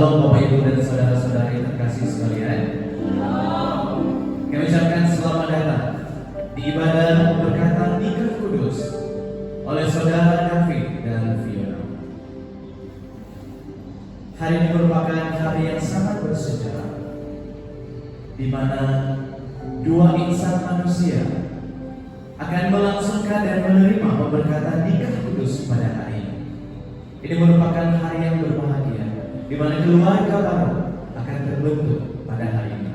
Halo Bapak Ibu dan saudara-saudari terkasih sekalian. Kami ucapkan selamat datang di ibadah berkatan nikah kudus oleh saudara David dan Fiona. Hari ini merupakan hari yang sangat bersejarah, di mana dua insan manusia akan melangsungkan dan menerima pemberkatan nikah kudus pada hari ini. Ini merupakan hari yang berbahagia, di mana keluarga baru akan terbentuk pada hari ini.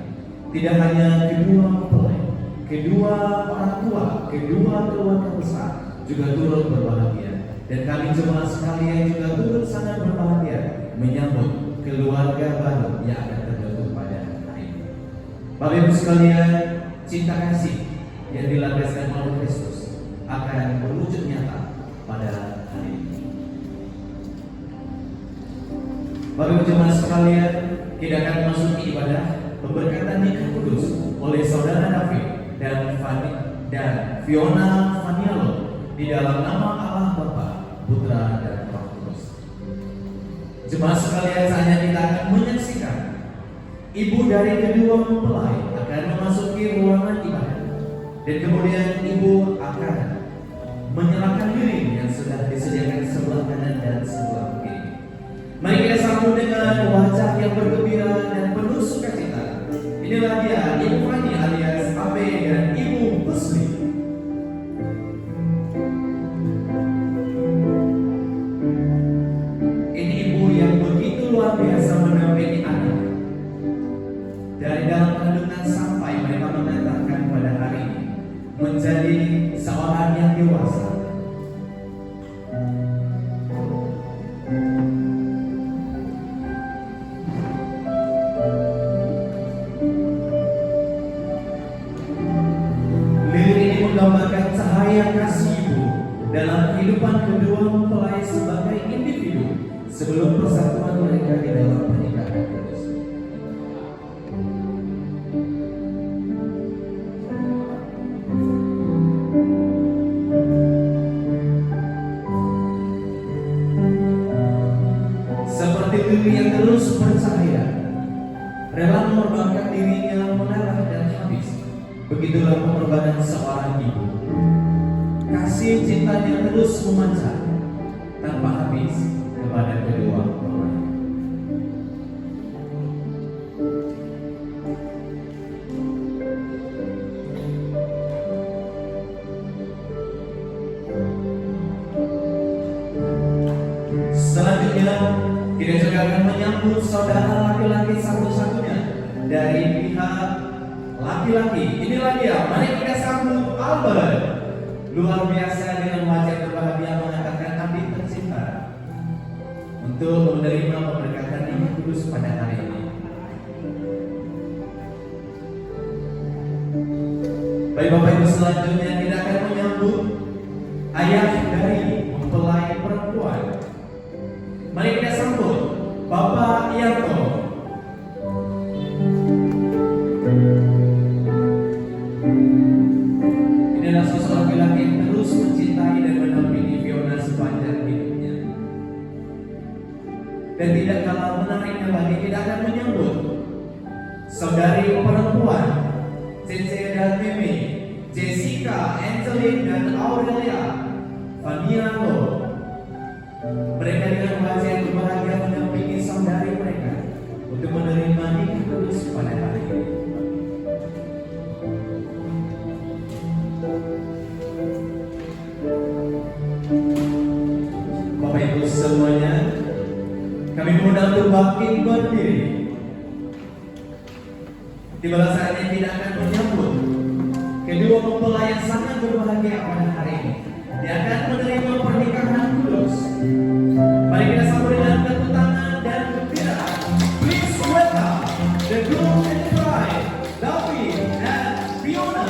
Tidak hanya kedua mempelai, kedua orang tua, kedua keluarga besar juga turut berbahagia. Dan kami jemaat sekalian juga turut sangat berbahagia menyambut keluarga baru yang akan terbentuk pada hari ini. Bapak Ibu sekalian, cinta kasih yang dilandaskan oleh Kristus akan berwujud nyata pada hari ini. Bapak Ibu jemaat sekalian, kita akan memasuki ibadah pemberkatan nikah kudus oleh saudara David dan Fiona Fanialo di dalam nama Allah Bapa, Putra dan Roh Kudus. Jemaat sekalian, saatnya kita akan menyaksikan ibu dari kedua mempelai akan memasuki ruangan ibadah, dan kemudian ibu akan menyerahkan diri yang sudah disediakan sebelah kanan dan sebelah kiri. Mari kita sambut dengan wajah yang bergembira dan penuh sukacita. Inilah dia Ibu Fani alias Abe dan Ibu Husni. Ini ibu yang begitu luar biasa mendampingi anak dari dalam kandungan sampai mereka mengantarkan pada hari ini menjadi seorang yang dewasa. Menggambarkan cahaya kasih ibu dalam kehidupan kedua mempelai sebagai individu sebelum persatuan mereka di dalam pernikahan kudus. Seperti lili yang terus bercahaya, rela mengorbankan dirinya mengalah dan habis, begitulah pengorbanan seorang ibu. Kasih cintanya terus memancar tanpa habis kepada kedua orang. Selanjutnya kita juga akan menyambut saudara laki-laki satu-satunya dari pihak laki-laki. Inilah dia, mari kita sambut Albert. Luar biasa dengan wajah berbahagia mengatakan Abi tercinta untuk menerima pemberkatan nikah kudus pada hari ini. Baik Bapak Ibu, selanjutnya kita akan menyambut ayah dari mempelai perempuan. Mari kita sambut Bapak Yanto. Inilah sosok laki-laki yang terus mencintai dan mendampingi Fiona sepanjang hidupnya. Dan tidak kalah menariknya lagi, kita akan menyambut saudari perempuan Cece dan Mimi, Jessica, Angeline dan Aurelia Fanialo. Mereka dengan wajah yang berbahagia mendampingi saudari mereka untuk menerima nikah kudus pada hari ini. Bapak Ibu semuanya, kami mengundang untuk bangkit berdiri. Tibalah saatnya kita akan menyambut kedua mempelai yang sangat berbahagia pada hari ini. Dia akan menerima pernikahan kudus. Mari kita sambut dengan tepuk tangan dan gembira. Please welcome the groom and the bride, David and Fiona.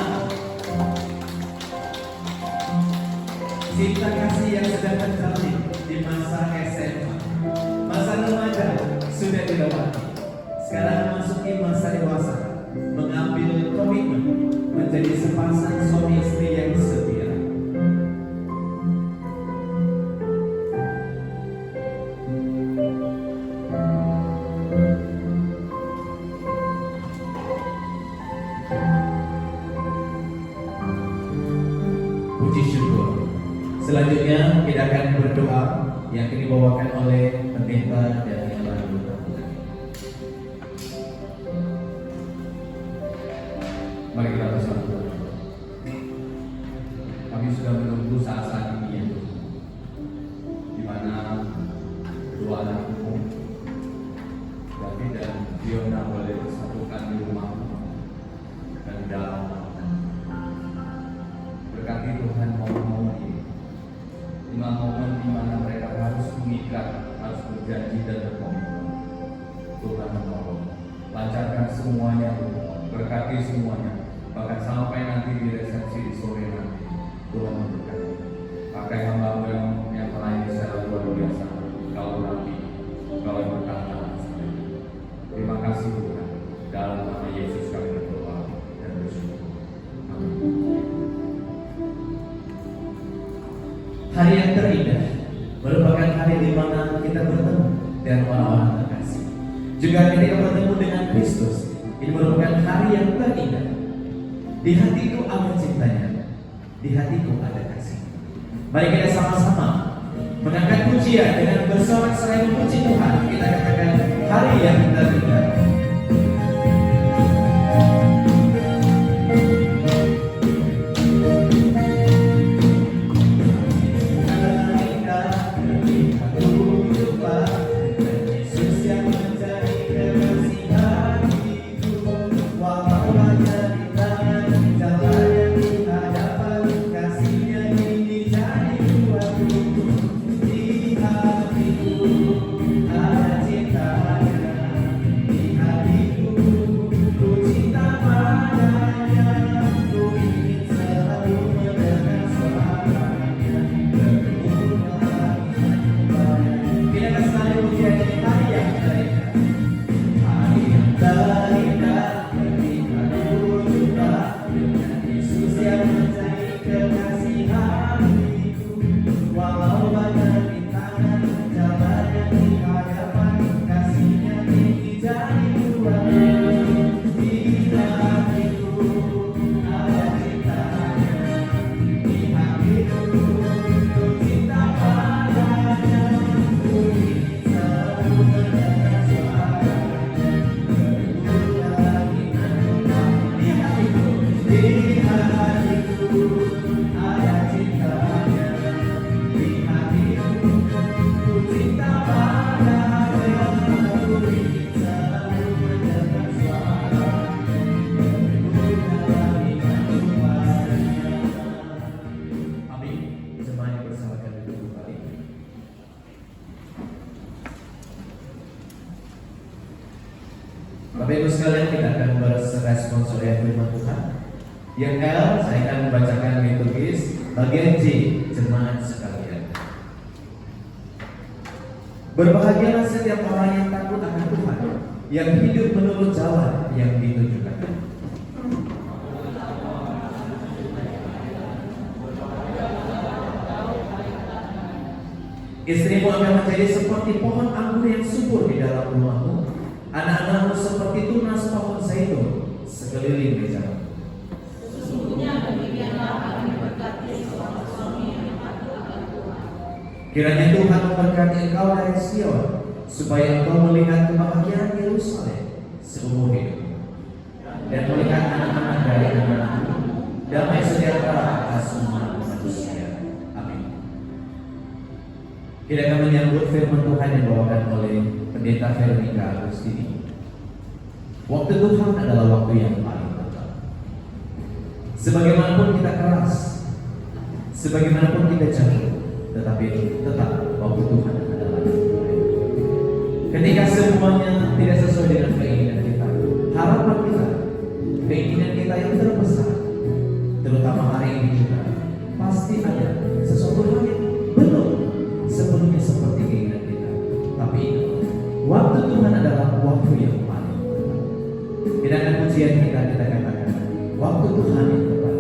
Cinta kasih yang sedang terjalin di masa SMA, masa remaja sudah dilewati. Sekarang memasuki masa dewasa, mengambil komitmen menjadi sepasang suami istri yang setia. Selanjutnya kita akan berdoa yang dibawakan oleh pendeta dan yang lalu. Mari kita bersama. Kami sudah menunggu saat-saat ini ya, di mana dua anakmu, David dan Fiona, boleh disatukan di rumah dan dalam. Berkati Tuhan momen-momen ini, momen di mana mereka harus mengikat, harus berjanji dan berkomitmen. Tuhan menolong, lancarkan semuanya, berkati semuanya, bahkan sampai nanti di resepsi di sore nanti. Tuhan memberkati. Pakai hamba yang melayani secara luar biasa. Kau nanti, kau yang berkata. Terima kasih Tuhan. Dalam nama Yesus kami berdoa dan bersyukur. Amin. Hari yang terindah merupakan hari di mana kita bertemu dengan orang-orang terkasih. Juga ketika bertemu dengan Kristus, ini merupakan hari yang terindah. Di hatiku ada cintanya, di hatiku ada kasih. Mari kita sama-sama mengangkat pujian dengan bersorak-sorai memuji Tuhan. Kita katakan hari yang terindah. Bapak Ibu sekalian, kita akan berespons oleh firman Tuhan. Yang L, saya akan membacakan liturgis bagian J, jemaat sekalian. Berbahagialah setiap orang yang takut akan Tuhan, yang hidup menurut jalan yang ditunjukkan. Istrimu akan menjadi seperti pohon anggur yang subur di dalam rumahmu. Anak-anakmu seperti tunas pohon zaitun sekeliling mejamu. Sesungguhnya demikianlah akan diberkati seorang suami yang patuh akan Tuhan. Kiranya Tuhan memberkati engkau dari Sion, supaya engkau melihat kebahagiaan Yerusalem seumur hidup, dan melihat anak-anak dari anak-anakmu, damai sejahtera atas semua manusia. Amin. Kita akan menyambut firman Tuhan yang dibawakan oleh Pendeta Veronica Agustini. Waktu Tuhan adalah waktu yang paling tepat. Sebagaimanapun kita keras, sebagaimanapun kita jatuh, tetapi tetap waktu Tuhan adalah yang terbaik. Ketika semuanya tidak sesuai dengan keinginan kita, harapan kita, keinginan kita yang terbesar, terutama hari ini juga, pasti ada sesuatu hal yang belum sepenuhnya seperti keinginan kita. Tapi waktu Tuhan adalah waktu yang paling tepat. Tidak ada pujian kita katakan waktu Tuhan yang tepat.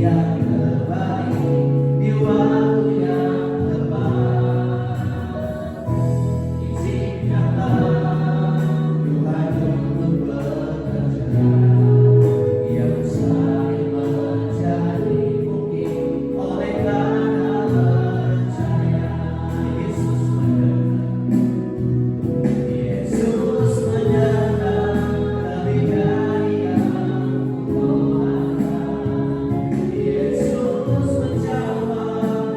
yang terbaik di waktu yang tepat. Izinkanlah Tuhan untuk bekerja yang mustahil menjadi mungkin oleh karena percaya. Yesus mendengar lebih dari yang kuharapkan. Yesus menjawab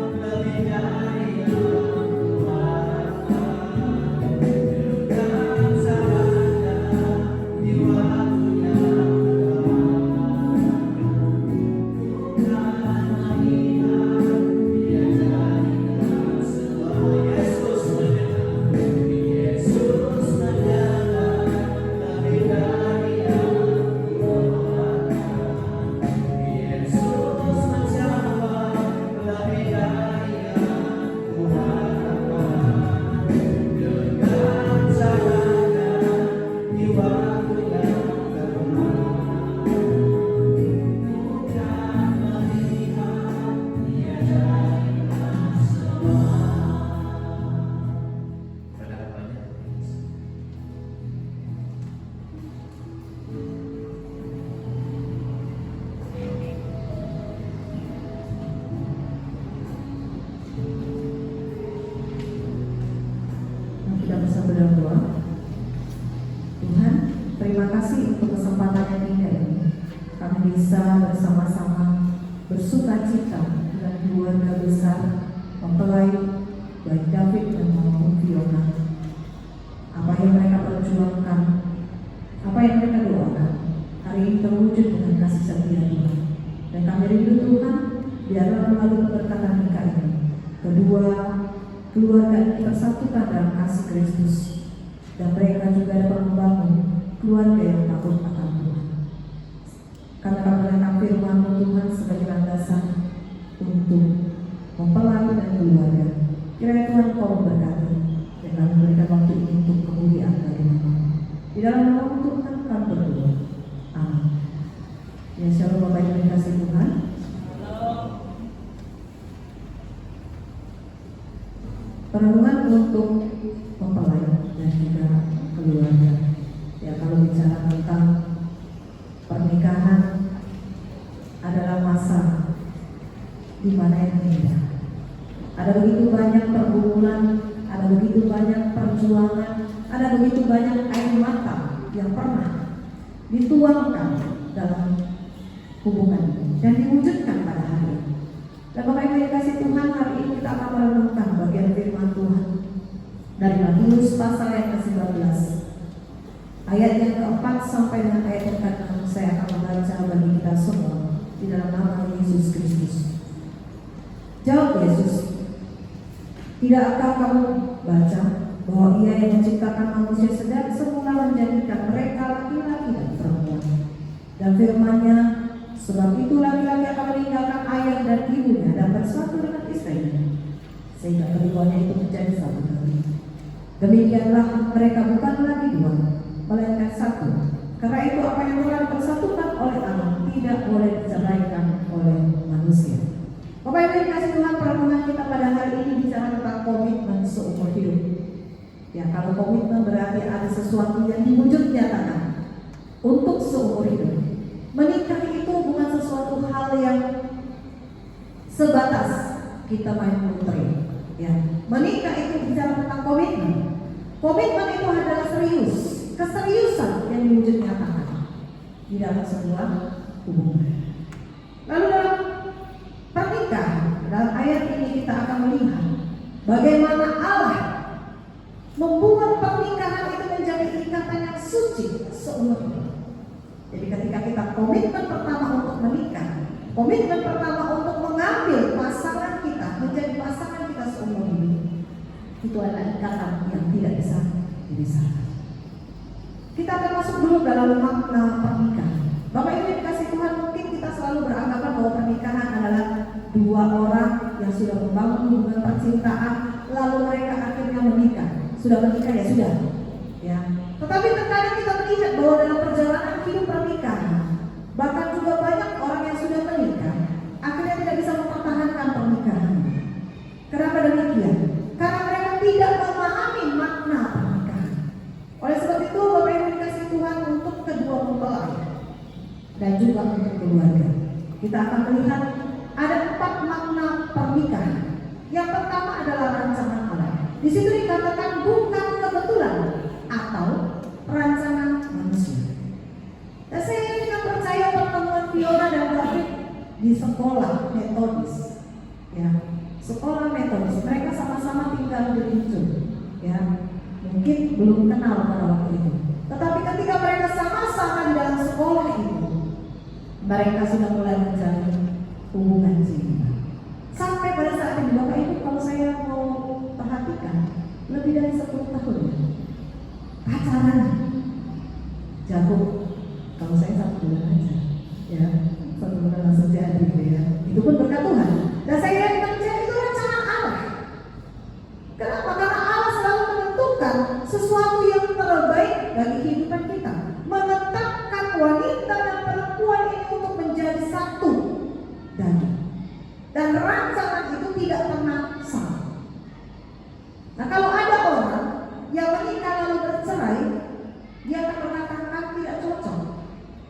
lebih dari yang kuharapkan. Dengan caranya di waktu yang tepat, bukan melihat Dia jadikan semua. Yesus mendengar lebih dari yang kuharapkan. Yesus menjawab lebih dari yang kuharapkan. Dengan caranya di waktu yang tepat, bukan melihat Dia jadikan semua. Pada harapannya Kita bisa berdoa. Tuhan, terima kasih untuk kesempatan yang indah ini. Kami bisa bersama-sama bersuka cita dengan keluarga besar mempelai baik David dan maupun Fiona. Apa yang mereka perjuangkan, apa yang mereka doakan, hari ini terwujud dengan kasih setia Tuhan. Dan kami rindu Tuhan, biarlah melalui keberkatan nikah ini, kedua keluarga ini tersatukan dalam kasih Kristus, dan mereka juga dapat membangun keluarga yang takut akan Tuhan. Karena kami meletakkan firman-Mu Tuhan sebagai landasan untuk mempelai dan keluarga. Kiranya Tuhan Kau memberkati dan kami memberikan waktu ini untuk kemuliaan bagi nama-Mu. Di dalam nama Tuhan kami berdoa. Amin. Ya, shalom Bapak Ibu yang dikasihi Tuhan. Perenungan untuk mempelai dan juga keluarga. Ya, kalau bicara tentang pernikahan adalah masa di mana yang indah. Ada begitu banyak pergumulan, ada begitu banyak perjuangan, ada begitu banyak air mata yang pernah dituangkan dalam hubungan ini dan diwujudkan pada hari ini. Dan Bapak Ibu yang dikasihi Tuhan, hari ini kita akan merenungkan bagian firman Tuhan dari Matius pasal yang ke-19 ayat yang ke-4 sampai dengan ayat yang ke-6. Saya akan membaca bagi kita semua di dalam nama Yesus Kristus. Jawab Yesus, tidakkah kamu baca bahwa Ia yang menciptakan manusia sedang semula menjadikan mereka laki-laki dan perempuan? Dan firman-Nya, sebab itu laki-laki akan meninggalkan ayah dan ibunya dan bersatu dengan istrinya, sehingga keduanya itu menjadi satu tubuh. Demikianlah mereka bukan lagi dua, melainkan satu. Karena itu apa yang telah dipersatukan oleh Allah tidak boleh diceraikan oleh manusia. Bapak Ibu yang dikasihi Tuhan, perenungan kita pada hari ini bicara tentang komitmen seumur hidup. Ya, kalau komitmen berarti ada sesuatu yang diwujud nyatakan untuk seumur hidup. Menikah itu bukan sesuatu hal yang sebatas kita main lotre. Ya, menikah itu bicara tentang komitmen. Komitmen itu adalah serius, keseriusan yang diwujud nyatakan di dalam sebuah hubungan. Lalu dalam pernikahan, dalam ayat ini kita akan melihat bagaimana Allah membuat pernikahan itu menjadi ikatan yang suci seumur hidup. Jadi ketika kita komitmen pertama untuk menikah, komitmen pertama untuk mengambil pasangan kita menjadi pasangan kita seumur hidup, itu adalah ikatan yang tidak bisa dipisahkan. Kita akan masuk dulu dalam makna pernikahan. Bapak Ibu yang dikasihi Tuhan, mungkin kita selalu beranggapan bahwa pernikahan adalah dua orang yang sudah membangun hubungan percintaan, lalu mereka akhirnya menikah. Sudah menikah ya sudah. Ya. Tetapi terkadang kita melihat bahwa dalam perjalanan hidup pernikahan, bahkan juga banyak orang yang sudah menikah, ada 4 makna pernikahan. Yang pertama adalah rancangan Allah. Di situ dikatakan bukan kebetulan atau rancangan manusia. Dan saya juga percaya pertemuan Fiona dan David di sekolah metodis, ya, sekolah metodis. Mereka sama-sama tinggal di Rincun, ya, mungkin belum kenal pada waktu itu. Tetapi ketika mereka sama-sama di dalam sekolah itu, mereka sudah mulai menjalin hubungan cinta. Sampai pada saat ini Bapak Ibu, kalau saya mau perhatikan, lebih dari 10 tahun ya, pacaran jago. Kalau saya 1 bulan aja, ya, 1 bulan langsung jadi, ya. Itu pun berkat Tuhan. Dan saya yang percaya itu rancangan Allah. Kenapa? Karena Allah selalu menentukan sesuatu yang terbaik bagi kehidupan kita, menetapkan wanita dan perempuan ini untuk menjadi satu daging. Dan rancangan itu tidak pernah salah. Nah, kalau ada orang yang menikah lalu bercerai, dia akan mengatakan tidak cocok.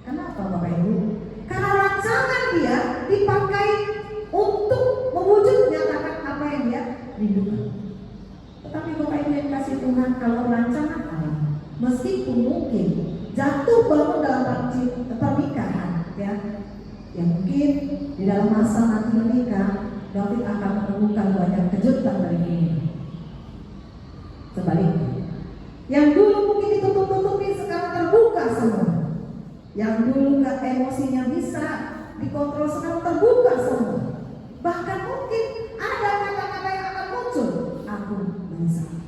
Kenapa Bapak Ibu? Karena rancangan dia dipakai untuk mewujud nyatakan apa yang dia rindukan. Tetapi Bapak Ibu yang kasih Tuhan, kalau rancangan Allah, meskipun mungkin jatuh bangun dalam pernikahan, ya, yang mungkin di dalam masa nanti menikah, David akan menemukan banyak kejutan dari ini. Sebaliknya, yang dulu mungkin ditutup-tutupi sekarang terbuka semua. Yang dulu nggak emosinya bisa dikontrol sekarang terbuka semua. Bahkan mungkin ada kata-kata yang akan muncul, aku menyesal.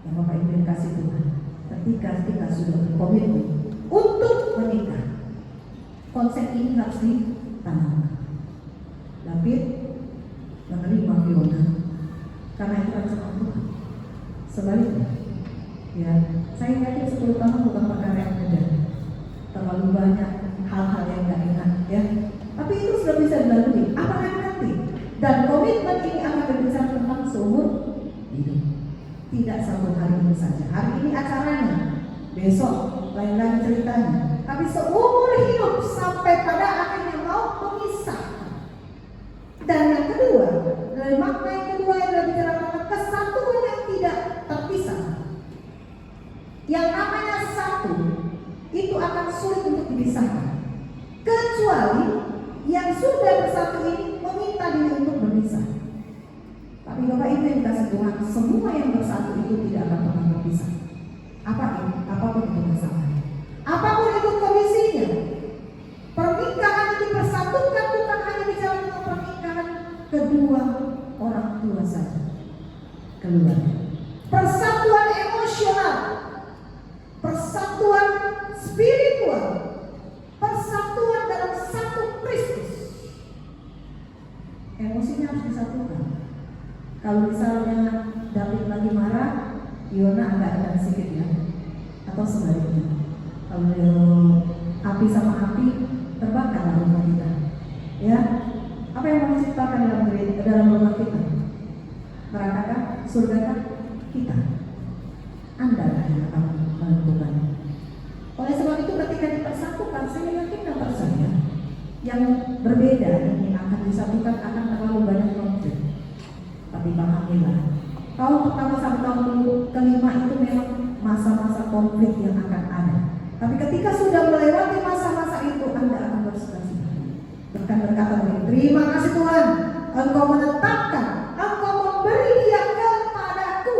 Yang Bapak Ibu yang kasih Tuhan, ketika kita sudah berkomitmen untuk menikah, konsep ini harus ditanamkan. David menerima Fiona karena itu rancangan Tuhan. Sebaliknya, ya, saya yakin 10 tahun bukan perkara yang mudah. Terlalu banyak hal-hal yang gak enak, ya. Tapi itu sudah bisa dilalui. Apalagi nanti. Dan komitmen ini akan berbicara tentang seumur hidup. Tidak 1 hari ini saja. Hari ini acaranya, besok lain-lain ceritanya. Tapi seumur hidup sampai pada akhirnya mau memisah. Dan yang kedua, dari makna yang kedua yang berbicara tentang kesatuan yang tidak terpisah. Yang namanya satu itu akan sulit untuk dipisahkan, kecuali yang sudah bersatu ini meminta diri untuk berpisah. Tapi Bapak Ibu yang dikasih Tuhan, semua yang bersatu itu tidak akan pernah berpisah. Apapun itu masalahnya, apapun itu kondisinya. Pernikahan ini dipersatukan bukan hanya bicara tentang pernikahan kedua orang tua saja, keluarga. Persatuan emosional, persatuan spiritual, persatuan dalam satu Kristus. Emosinya harus disatukan. Kalau misalnya David lagi marah, Fiona agak sedikit, ya, atau sebaliknya. Kalau api sama api terbakar rumah kita, ya. Apa yang mau diciptakan dalam rumah kita? Neraka kah? Surga kah? Kita. Anda yang akan menentukan. Oleh sebab itu ketika dipersatukan, saya yakin dan percaya yang berbeda ini akan disatukan akan terlalu banyak konflik. Tapi pahamilah, tahun pertama sampai tahun kelima itu memang masa-masa konflik yang akan ada. Tapi ketika sudah melewati masa-masa itu, Anda akan bersuka-cita. Bahkan berkata begini, terima kasih Tuhan, Engkau menetapkan, Engkau memberi dia kepadaku.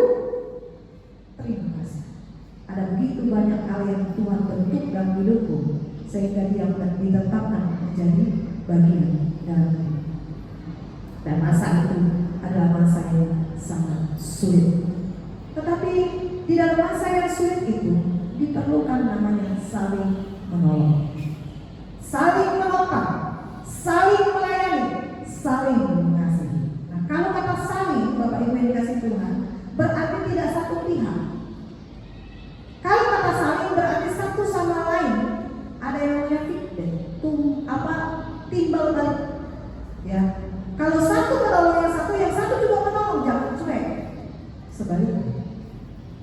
Terima kasih. Ada begitu banyak hal yang Tuhan bentuk dalam hidupku, sehingga dia ditetapkan menjadi bagian dalam hidup. Dan masa itu adalah masa yang sangat sulit. Tetapi di dalam masa yang sulit itu diperlukan namanya saling menolong, saling menopang, saling melayani, saling mengasihi. Nah, kalau kata saling, Bapak Ibu yang dikasih Tuhan, berarti tidak satu pihak. Kalau kata saling berarti satu sama lain ada yang namanya feedback, timbal balik. Ya, kalau satu menolong yang satu juga menolong, jangan cuek. Sebaliknya,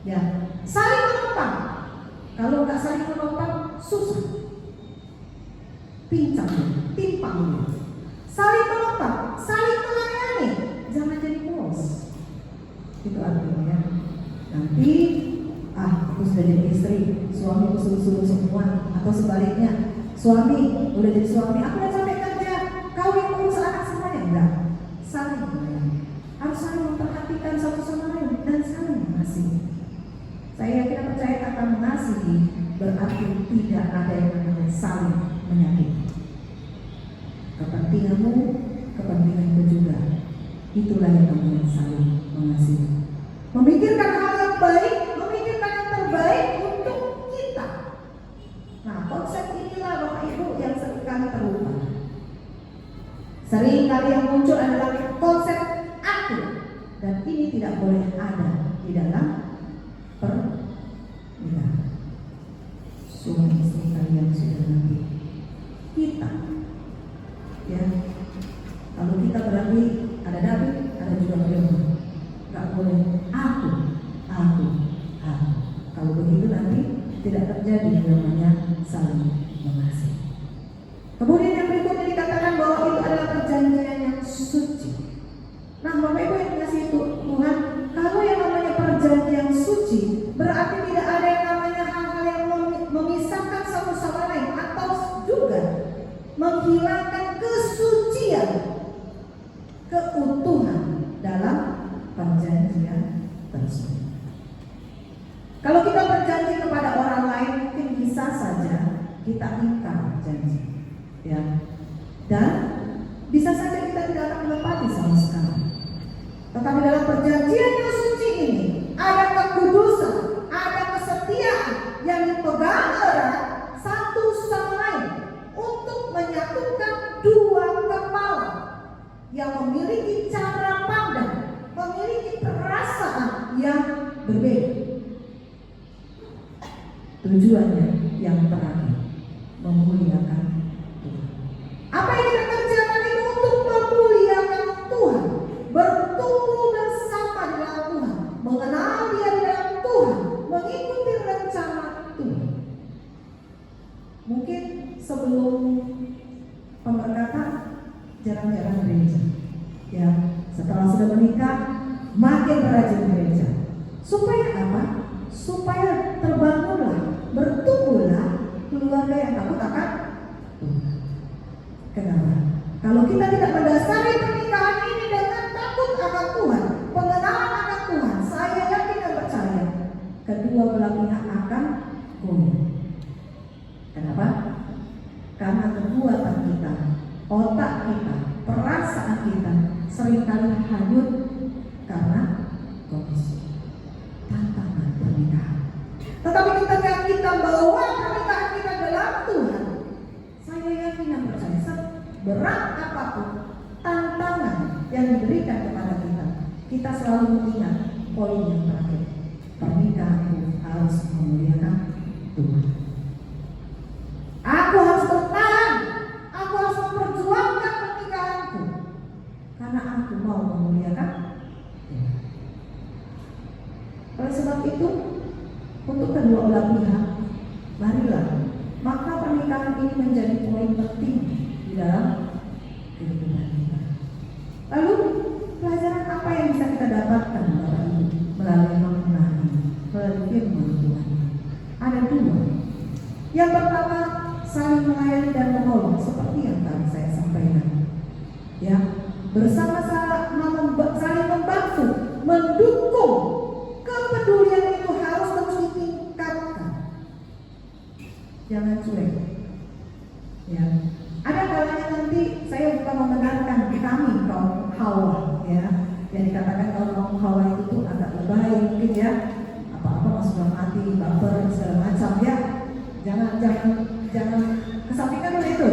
ya, saling menopang. Kalau nggak saling menopang, susah. Pincang, timpang. Saling Nanti aku sudah jadi istri, suami suruh semua, atau sebaliknya, suami udah jadi suami, aku udah capek kerja, kau yang urus anak semuanya. Enggak, saling menyayangi, harus saling memperhatikan satu sama lain dan saling mengasihi. Saya yakin dan percaya kata mengasihi berarti tidak ada yang namanya saling menyakiti. Kepentinganmu, kepentinganku juga. Itulah yang namanya saling mengasihi. Memikirkan hal yang baik, memikirkan yang terbaik untuk kita. Nah, konsep inilah Bapak Ibu yang seringkali terlupa. Seringkali yang muncul adalah konsep aku, dan ini tidak boleh ada di dalam pernikahan. Suami istri kalian sudah nanti kita, ya. Kalau kita berarti ada David, ada juga Firman. Gak boleh aku. Kalau begitu nanti tidak terjadi yang namanya saling mengasihi. Kemudian yang berikutnya dikatakan bahwa itu adalah perjanjian yang suci. Nah, Bapak Ibu yang dikasihi Tuhan, kalau yang namanya perjanjian suci berarti tidak ada yang namanya hal-hal yang memisahkan satu sama lain atau juga menghilangkan kesucian, keutuhan dalam perjanjian tersebut. Kalau kita berjanji kepada orang lain, mungkin bisa saja kita ingkar janji, ya, dan bisa saja kita tidak akan menepati sama sekali. Tetapi dalam perjanjian yang suci ini ada kekudusan, ada kesetiaan yang dipegang erat satu sama lain untuk menyatukan dua kepala yang memiliki cara pandang, memiliki perasaan yang berbeda. Tujuannya yang terakhir, memuliakan Tuhan. Apa yang kita kerjakan itu untuk memuliakan Tuhan, bertumbuh bersama di dalam Tuhan, mengenal Dia di dalam Tuhan, mengikuti rencana Tuhan. Mungkin sebelum pemberkatan jarang-jarang gereja, ya. Setelah sudah menikah makin rajin gereja. Supaya apa? Supaya terbangunlah, bertumbuhlah keluarga yang takut akan Tuhan. Kenapa? Kalau kita tidak mendasari pernikahan ini dengan takut akan Tuhan, pengenalan akan Tuhan, saya yakin dan percaya kedua belah pihak akan goyah. Kenapa? Karena kekuatan kita, otak kita, perasaan kita seringkali hanyut karena kondisi tantangan pernikahan. Tetapi ketika kita bawa pernikahan kita dalam Tuhan, saya yakin dan percaya seberat apapun tantangan yang diberikan kepada kita, kita selalu mengingat poin yang terakhir: pernikahan harus memuliakan Tuhan. Aku harus bertahan, aku harus memperjuangkan pernikahanku karena aku mau memuliakan Tuhan. Oleh sebab itu, untuk kedua belah pihak, marilah maka pernikahan ini menjadi poin penting di dalam kehidupan kita. Lalu pelajaran apa yang bisa kita dapatkan Bapak Ibu melalui makna ini, melalui firman Tuhan? Ada dua. Yang pertama, saling melayani dan menolong seperti yang tadi saya sampaikan. Ya, bersama-sama saling membantu, mendukung. Kepedulian itu harus terus ditingkatkan. Jangan cuek. Ya, ada kalanya nanti saya bukan membenarkan kami kaum Hawa, ya, yang dikatakan kaum Hawa itu tuh agak lebay mungkin, ya, apa-apa masuk hati, baper segala macam, ya. Jangan kesampingkan oleh itu.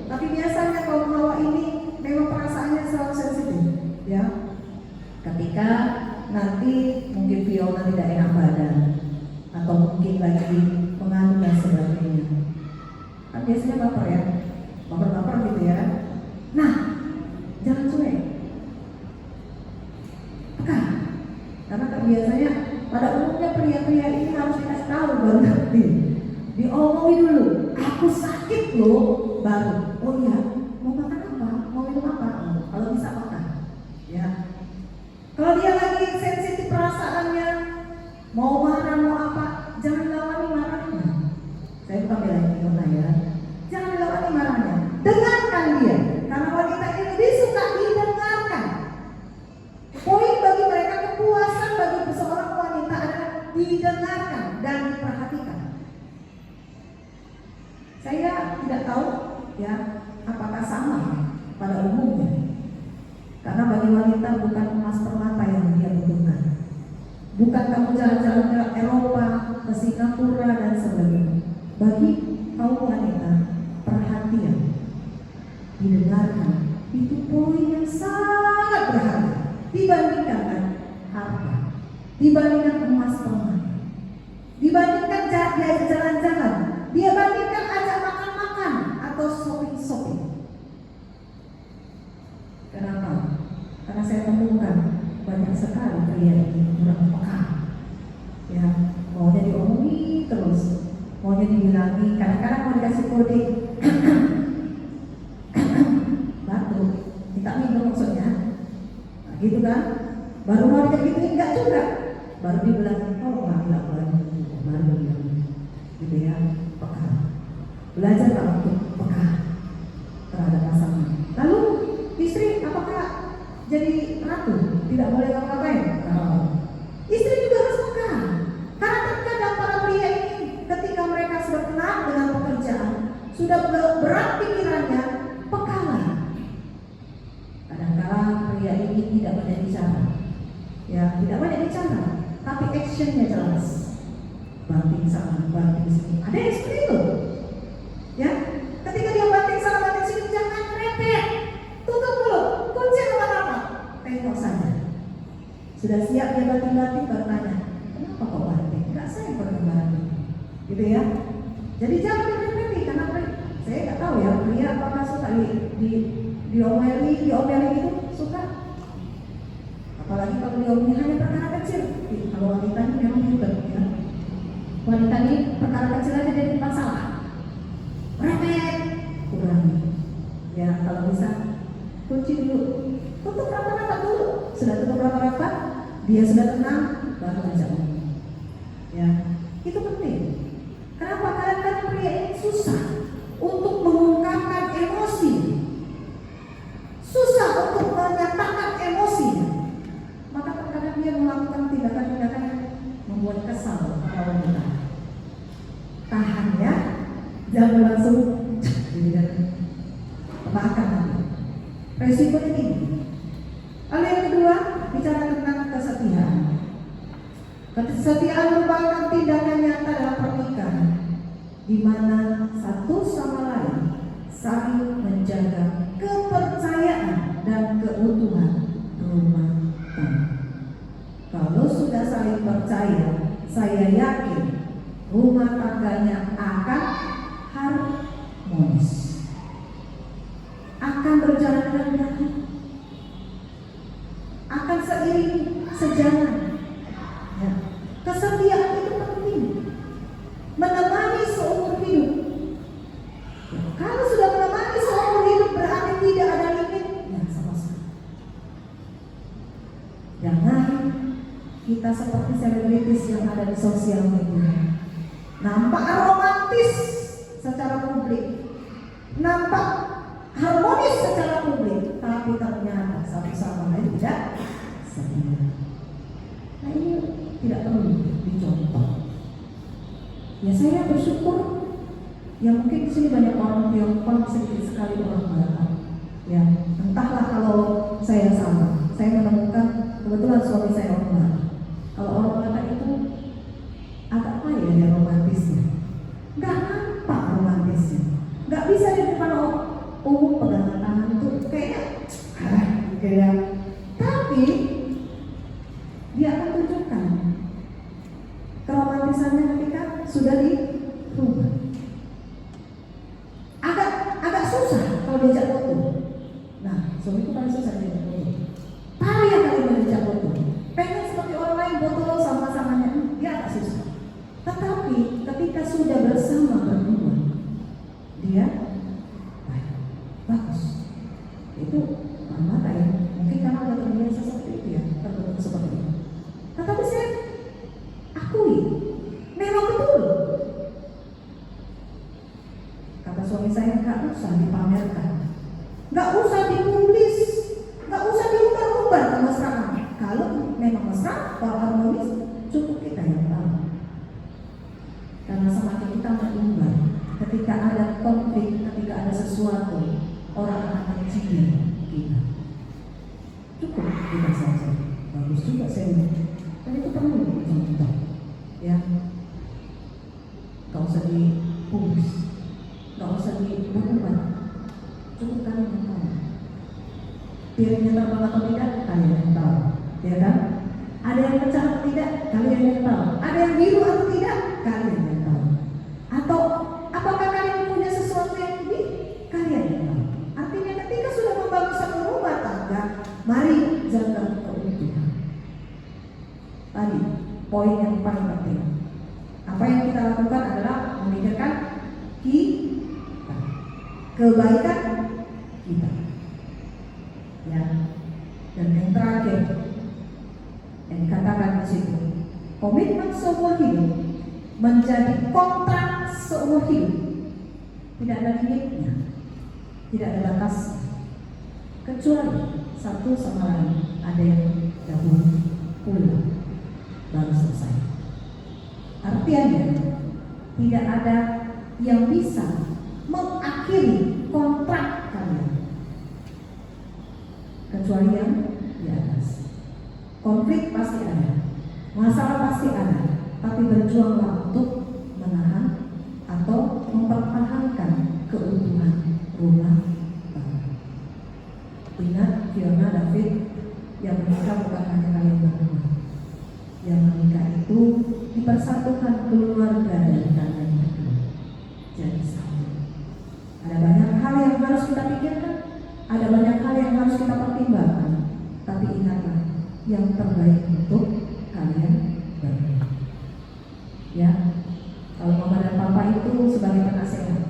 Tapi biasanya kaum Hawa ini memang perasaannya selalu sensitif, ya. Ketika nanti mungkin Fiona tidak enak badan atau mungkin lagi mengandung dan sebagainya, kan biasanya baper, ya, baper gitu, ya. Nah, jangan cuek, pekan, karena biasanya pada umumnya pria-pria ini harus dikasih tahu baru ngerti, diomongin dulu, aku sakit loh, baru oh iya, mau makan apa, mau minum apa, kalau bisa makan, ya. Kalau dia lagi sensitif perasaannya, mau bagi wanita bukan emas permata yang dia butuhkan. Bukan kamu jalan-jalan ke Eropa, ke Singapura dan sebagainya. Bagi kaum wanita, perhatian, didengarkan, itu poin yang sangat berharga dibandingkan harta, dibandingkan emas permata, dibandingkan dia jalan-jalan, dia bandingkan ajak makan-makan atau shopping-shopping. Kenapa? Karena saya temukan banyak sekali pria ini kurang peka, ya, maunya diomongin terus, maunya dibilangi, kadang-kadang mau dikasih kode batuk, minta minum maksudnya, nah, gitu kan? Baru mau dikasih enggak juga, baru dibilang, oh nggak bilang, baru bilang, gitu ya, peka. Belajar Pak untuk peka terhadap pasangan. Lalu istri apakah jadi ratu? Tidak boleh ngapa-ngapain? Istri juga harus peka. Karena terkadang para pria ini ketika mereka sudah kenal dengan pekerjaan, sudah berat pikirannya, pekalah. Kadang-kadang pria ini tidak banyak bicara, ya tidak banyak bicara, tapi actionnya jelas. Banting sana, banting sini. Ada yang seperti itu, ya. Ketika dia banting sana, banting sini, jangan repet. Tutup dulu, kunci apa-apa, tengok saja. Sudah siap dia banting-banting, baru tanya, kenapa kok banting? Enggak, saya pernah banting, gitu ya. Jadi jangan direpeti, karena saya nggak tahu ya, pria apakah suka diomeli itu suka. Apalagi kalau diomeli hanya perkara kecil. Kalau wanita ini memang hebat ya. Wanita ini perkara kecil aja jadi masalah. Repet, kurangi. Ya kalau bisa kunci dulu, tutup rapat-rapat dulu. Sudah tutup rapat-rapat, dia sudah tenang, baru ajak ngomong. Ya, itu penting. Kenapa kadang-kadang pria ini susah untuk mengungkapkan emosi, susah untuk menyatakan emosi, maka terkadang dia melakukan tindakan-tindakan yang membuat kesal para wanita. Tahan ya, jangan langsung bahkan nanti resikonya tinggi. Lalu yang kedua, bicara tentang kesetiaan. Kesetiaan merupakan tindakan nyata dalam pernikahan, di mana satu sama lain saling menjaga kepercayaan dan keutuhan rumah tangga. Kalau sudah saling percaya, saya yakin rumah tangganya akan harmonis, akan berjalan dengan baik, akan seiring sejalan. Ya. Kesetiaan itu penting, menemani seumur hidup. Ya. Kalau sudah menemani seumur hidup berarti tidak ada limitnya sama sekali. Jangan kita seperti selebritis yang ada di sosial media, nampak romantis secara publik, nampak harmonis secara publik, tapi ternyata satu sama lain tidak setia. Nah ini tidak perlu dicontoh. Ya saya bersyukur, ya mungkin di sini banyak orang Tiongkok, sedikit sekali orang Batak. Ya entahlah kalau saya sama, saya menemukan kebetulan suami saya orang Batak. Kalau orang Batak itu agak payah ya romantisnya, nggak nampak romantisnya, nggak bisa di depan umum pegangan tangan itu kayaknya kayak, tapi dia akan tunjukkan keromantisannya ketika sudah di rumah. Agak susah kalau diajak foto. Nah, suamiku paling susah diajak foto. Payah kali diajak foto. Pengen seperti orang lain foto sama-samanya, dia agak susah. Tetapi ketika sudah bersama berdua, dia bagus. Itu mata ya. Mungkin karena udah terbiasa seperti itu ya, terbentuk seperti itu. Tetapi saya akui, memang betul. Kata suami saya, nggak usah dipamerkan, nggak usah ditulis, nggak usah diumbar-umbar kemesraan. Kalau memang mesra, kalau harmonis, cukup kita yang tahu. Karena semakin kita mengumbar, ketika ada konflik, ketika ada sesuatu, orang akan mencibir kita. bagus juga saya bilang. Dan itu perlu dicontoh, ya. Gak usah dipulis, gak usah dibuat, cukup kalian yang tahu. Piringnya terbang atau tidak, kalian yang tahu, ya kan? Ada yang pecah atau tidak, kalian yang tahu. Ada yang biru atau tidak, kalian yang tahu. Atau apakah kalian punya sesuatu yang lebih, kalian yang tahu. Artinya ketika sudah membangun satu rumah tangga, mari jaga keutuhan. Tadi poin yang paling penting. Apa yang kita lakukan adalah memikirkan kita, kebaikan kita. Ya. Dan yang terakhir yang dikatakan di situ, komitmen seumur hidup menjadi kontrak seumur hidup. Tidak ada limitnya, tidak ada batas, kecuali satu sama lain ada yang dahulu pulang baru selesai. Artinya tidak ada yang bisa mengakhiri kontrak kalian kecuali yang di atas. Konflik pasti ada, masalah pasti ada, tapi berjuanglah untuk menahan atau mempertahankan keutuhan rumah tangga. Ingat Fiona David yang menikah bukan hanya kalian berdua. Yang menikah itu dipersatukan keluarga dari kalian berdua. Jadi satu. Ada banyak hal yang harus kita pikirkan, ada banyak hal yang harus kita pertimbangkan. Tapi ingatlah, yang terbaik untuk kalian berdua. Ya, kalau mama dan papa itu sebagai penasehat,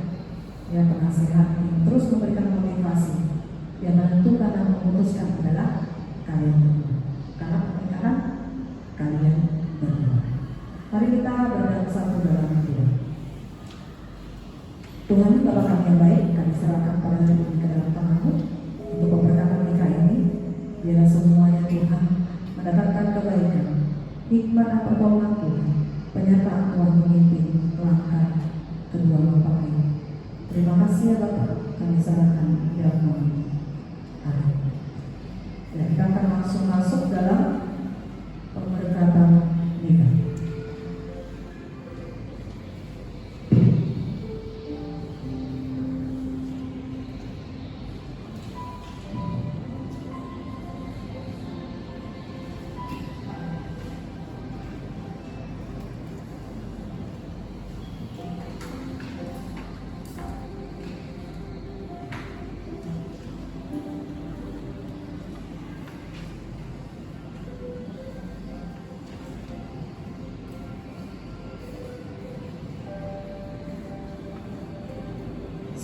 ya penasehat yang terus memberikan motivasi. Yang menentukan dan memutuskan adalah kalian berdua. Karena pernikahan kalian berdua. Mari kita bersatu dalam doa. Tuhan Bapa kami yang baik, kami serahkan pada hari ini ke dalam tangan-Mu untuk memberkati nikah ini. Biarlah semuanya Tuhan mendatangkan kebaikan, hikmat dan pertolongan Tuhan, penyertaan Tuhan memimpin langkah kedua bapak ini. Terima kasih ya Bapak, kami serahkan di dalam nama. Amin. Ya, kita akan langsung masuk dalam pemberkatan nikah.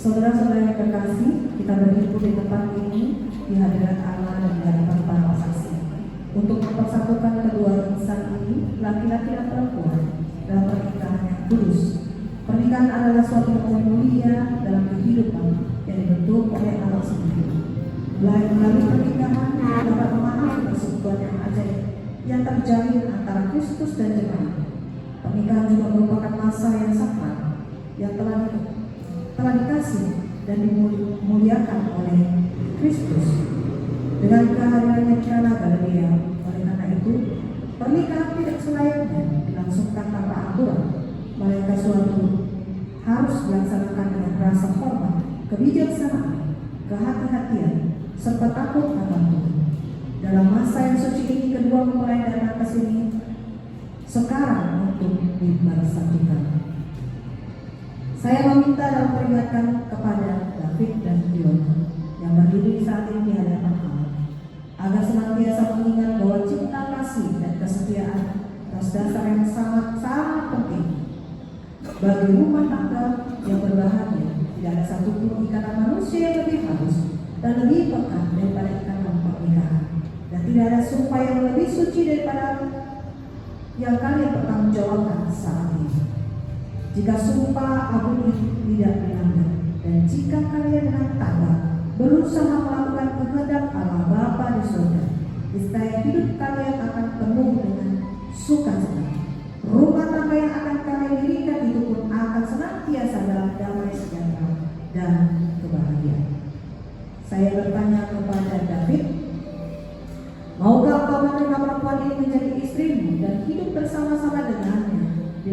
Saudara-saudara yang terkasih, kita berhimpun di tempat ini di hadirat Allah dan di hadapan para saksi untuk mempersatukan kedua insan ini, laki-laki dan perempuan, dalam pernikahan yang kudus. Pernikahan adalah suatu yang mulia dalam kehidupan yang dibentuk oleh Allah sendiri. Melalui pernikahan kita dapat memahami persekutuan yang ajaib yang terjalin antara Kristus dan jemaat. Pernikahan juga merupakan masa yang sakral yang telah dikasih dan dimuliakan oleh Kristus dengan kehadirannya di tanah Galilea. Oleh karena itu, pernikahan tidak selayaknya dilangsungkan tanpa aturan, melainkan suatu harus dilaksanakan dengan rasa hormat, kebijaksanaan, kehati-hatian, serta takut akan Tuhan. Dalam masa yang suci ini, kedua mempelai datang ke sini sekarang untuk dipersatukan. Saya meminta dan memperingatkan kepada David dan Fiona yang berdiri saat ini di hadapan Allah agar senantiasa mengingat bahwa cinta kasih dan kesetiaan atas dasar yang sangat penting bagi rumah tangga yang berbahagia. Tidak ada satupun ikatan manusia yang lebih halus dan lebih pekat daripada ikatan pernikahan, dan tidak ada sumpah yang lebih suci daripada yang kalian bertanggungjawabkan saat ini. Jika sumpah agung itu tidak dilanggar, dan jika kalian dengan tabah berusaha melakukan kehendak Allah Bapa di surga, niscaya hidup kalian akan penuh dengan sukacita. Rumah tangga yang akan kalian dirikan itu pun akan senantiasa dalam damai sejahtera dan kebahagiaan. Saya bertanya kepada David, maukah kau menerima perempuan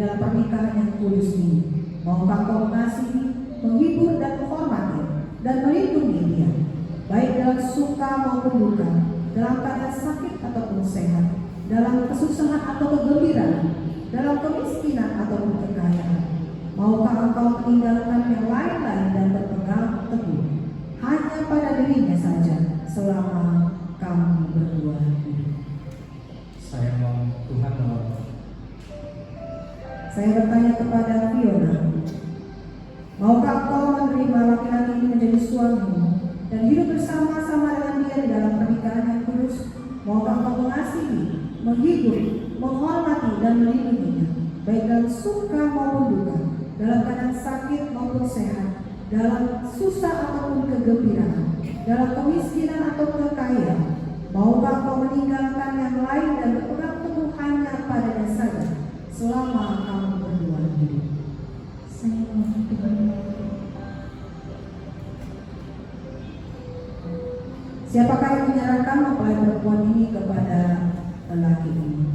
dalam pernikahan yang kudus ini. Maukah kau mengasihi, menghibur dan menghormati dan melindungi dia, baik dalam suka maupun duka, dalam keadaan sakit ataupun sehat, dalam kesusahan atau kegembiraan, dalam kemiskinan ataupun kekayaan. Maukah engkau meninggalkan yang lain-lain dan berpegang teguh hanya pada dirinya saja selama kamu berdua hidup? Saya mau Tuhan menolong. Saya bertanya kepada Fiona, maukah kau menerima laki-laki ini menjadi suamimu dan hidup bersama-sama dengan dia di dalam pernikahan yang kudus? Maukah kau mengasihi, menghibur, menghormati dan melindunginya, baik dalam suka maupun duka, dalam keadaan sakit maupun sehat, dalam susah ataupun kegembiraan, dalam kemiskinan atau kekayaan? Maukah kau meninggalkan yang lain dan berpegang teguh hanya padanya saja selama kamu berdua hidup? Saya mohon Tuhan menolong. Siapakah yang menyerahkan mempelai perempuan ini kepada lelaki ini?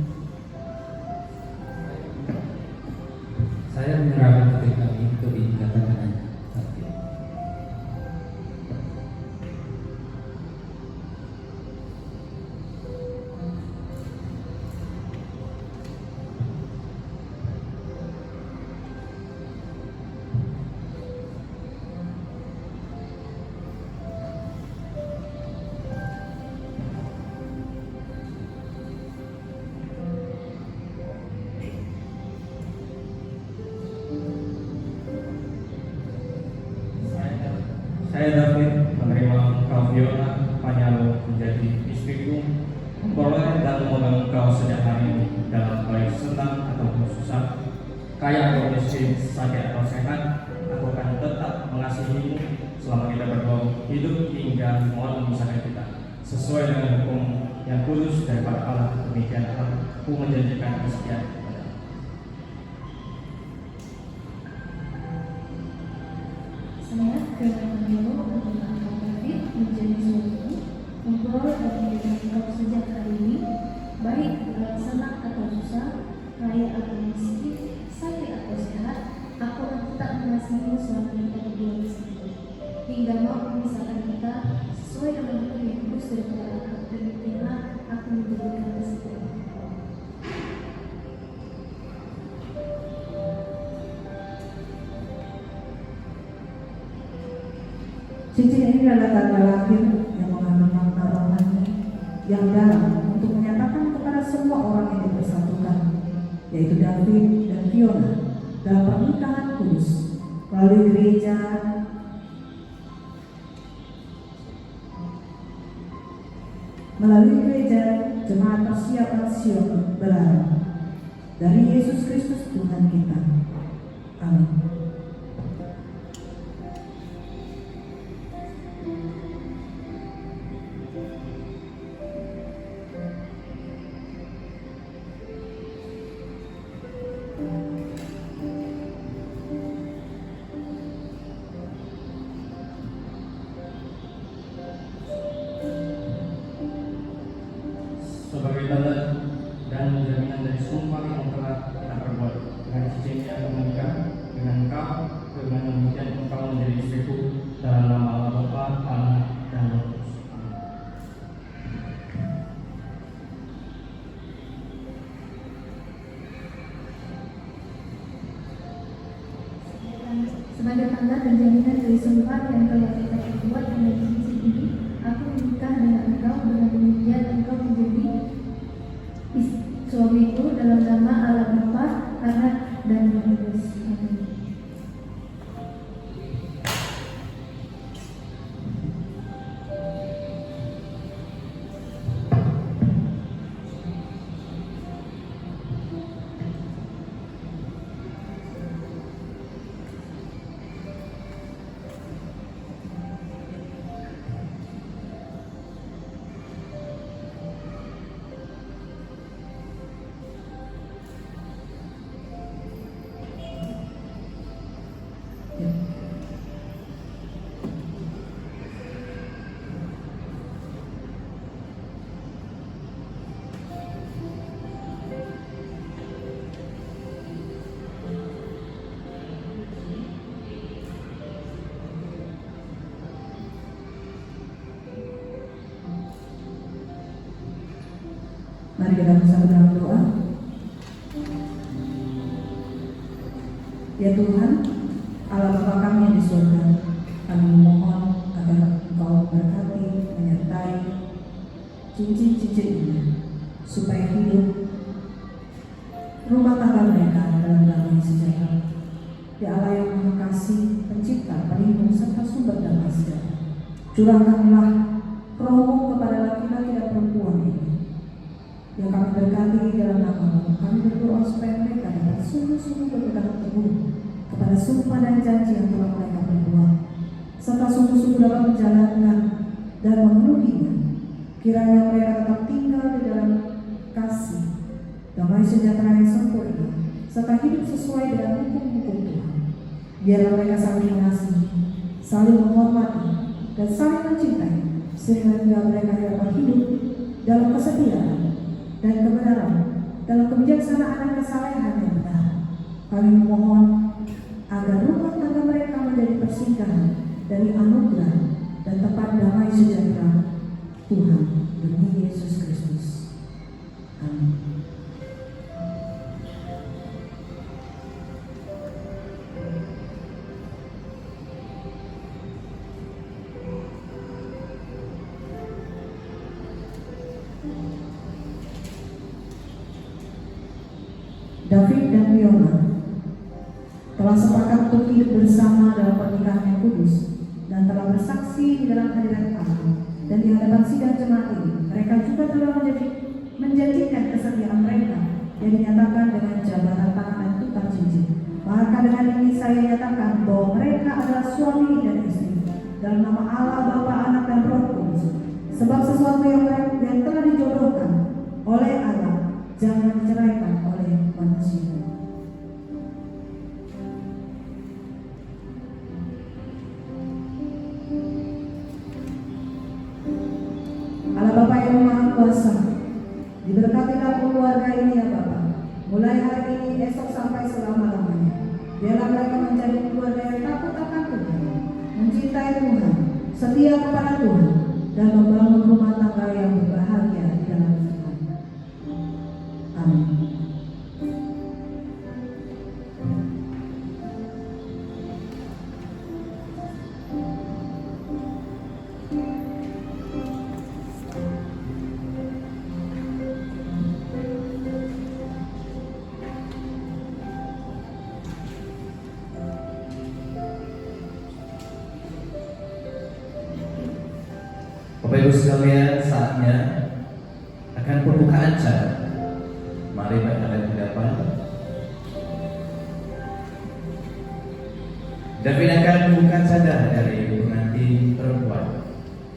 Saya menyerahkan ketika ini untuk dinyatakan dengan sakti. Saya David menerima engkau Fiona Panyalo menjadi istriku, memperoleh dan memegang engkau sejak hari ini dalam baik senang ataupun susah, kaya atau miskin, sakit atau sehat. Aku akan tetap mengasihimu selama kita berdua hidup hingga mohon memisahkan kita, sesuai dengan hukum yang kudus daripada Allah. Demikian aku menjanjikan kesetiaan. Saya Fiona Panyalo menerima engkau David menjadi suamiku, memperoleh dan mendidik engkau sejak hari ini, baik dalam senang atau susah, kaya atau miskin, sakit atau sehat. Aku akan tetap mengasihimu selama kita berdua bersama, hingga mau memisahkan kita, sesuai dengan hukum yang kudus daripada Allah. Demikianlah aku menjadikan kesetiaan. Cincin ini adalah tanda lahir yang mengandung makna rohani yang dalam untuk menyatakan kepada semua orang yang dipersatukan, yaitu David dan Fiona, dalam pernikahan kudus melalui gereja jemaat persiapan Sion berharap dari Yesus Kristus Tuhan kita. Amin. Sebagai tanda dan jaminan dari sumpah yang telah kita perbuat, dengan cincin aku menikah dengan engkau, dengan demikian engkau menjadi istriku, dalam nama Allah Bapa, Anak, dan Roh Kudus. Amin. Sebagai tanda dan jaminan dari sumpah yang telah kita perbuat dengan cincin ini, aku menikah dengan engkau, dengan demikian engkau menjadi suamiku, dalam nama Allah Bapa, Anak, dan Roh Kudus. Amin. Mari kita bersama dalam doa. Ya Tuhan, Allah Bapa kami yang di surga, kami memohon agar Engkau berkati, menyertai cincin-cincin ini, supaya hidup rumah tangga mereka dalam damai sejahtera. Ya Allah yang Maha Kasih, Pencipta, Pelindung, serta sumber damai sejahtera, curahkanlah Roh-Mu kepada laki-laki dan perempuan ini yang kami berkati dalam nama-Mu. Kami berdoa supaya mereka dapat sungguh-sungguh berpegang teguh kepada sumpah dan janji yang telah mereka berbuat, serta sungguh-sungguh dapat menjalankan dan memenuhinya. Kiranya mereka tetap tinggal di dalam kasih, damai sejahtera yang sempurna, serta hidup sesuai dengan hukum-hukum Tuhan. Biarlah mereka saling mengasihi, saling menghormati, dan saling mencintai, sehingga mereka dapat hidup dalam kesetiaan dan kebenaran, dalam kebijaksanaan dan kesalehan yang benar. Kami memohon agar rumah tangga mereka menjadi persinggahan dari anugerah dan tempat damai sejahtera Tuhan demi Yesus Kristus. Amin. David dan Fiona telah sepakat untuk hidup bersama dalam pernikahan yang kudus dan telah bersaksi di dalam hadirat Allah dan di hadapan sidang jemaat ini. Mereka juga telah menjanjikan kesetiaan mereka yang dinyatakan dengan jabatan tangan dan tukar cincin. Maka dengan ini saya nyatakan bahwa mereka adalah suami dan istri dalam nama Allah Bapa, Anak dan Roh Kudus. Sebab sesuatu yang telah dijodohkan oleh Allah jangan diceraikan oleh manusia. Allah Bapa yang Maha Kuasa, diberkatilah keluarga ini ya Bapa, mulai hari ini, esok sampai selama-lamanya. Biarlah mereka menjadi keluarga yang takut akan Tuhan, mencintai Tuhan, setia kepada Tuhan, dan membangun rumah tangga yang berbahagia di dalam Tuhan. Amin. Bapak Ibu sekalian, saatnya akan pembukaan acara. Mari menghadap ke depan. David akan membuka cadar dari pengantin perempuan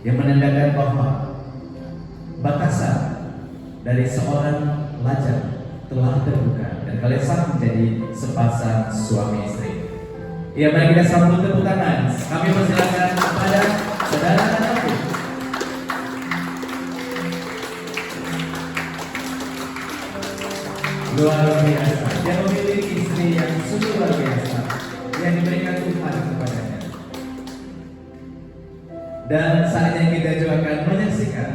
yang menandakan bahwa batasan dari seorang lajang telah terbuka dan kalian sah menjadi sepasang suami istri. Ya, mari kita sambut tepuk tangan. Kami persilakan kepada saudara David. Luar biasa, dia memiliki istri yang sungguh luar biasa yang diberikan Tuhan kepadanya. Dan saatnya kita juga akan menyaksikan